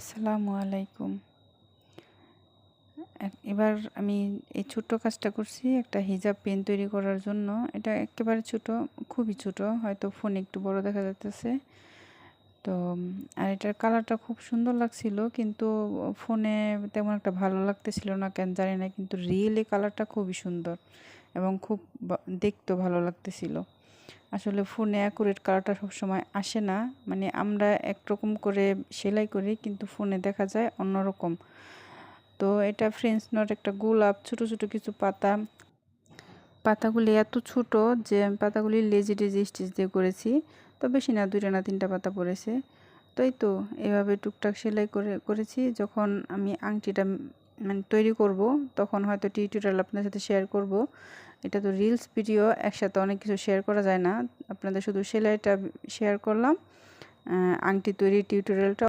আসসালামু আলাইকুম। এবার আমি এই ছোট্ট কাজটা করছি একটা হিজাব পেন তৈরি করার জন্য। এটা একেবারে ছোট, খুবই ছোট। হয়তো ফোনে একটু বড় দেখা যাইতেছে। তো আর এটার কালারটা খুব সুন্দর লাগছিল, কিন্তু ফোনে তেমন একটা ভালো লাগতেছিল না, কেন জানি না। কিন্তু রিয়েলি কালারটা খুবই সুন্দর এবং খুব দেখতেও ভালো লাগতেছিল। আসলে ফোনে অ্যাকুরেট কালারটা সবসময় আসে না। মানে আমরা একরকম করে সেলাই করি, কিন্তু ফোনে দেখা যায় অন্যরকম। তো এটা ফ্রেঞ্চ নট একটা গোলাপ, ছোট ছোট কিছু পাতা। পাতাগুলি এত ছোট যে আমি পাতাগুলি লেজি টেজি স্টিচ দিয়ে করেছি। তো বেশি না, 2টা না 3টা পাতা পড়েছে। তো এই তো এভাবে টুকটাক সেলাই করেছি। যখন আমি আংটিটা মানে তৈরি করব, তখন হয়তো টিউটোরিয়াল আপনাদের সাথে শেয়ার করব। এটা তো রিলস ভিডিও, একসাথে অনেক কিছু শেয়ার করা যায় না। আপনাদের শুধু সেলাইটা শেয়ার করলাম, আংটি তৈরির টিউটোরিয়ালটা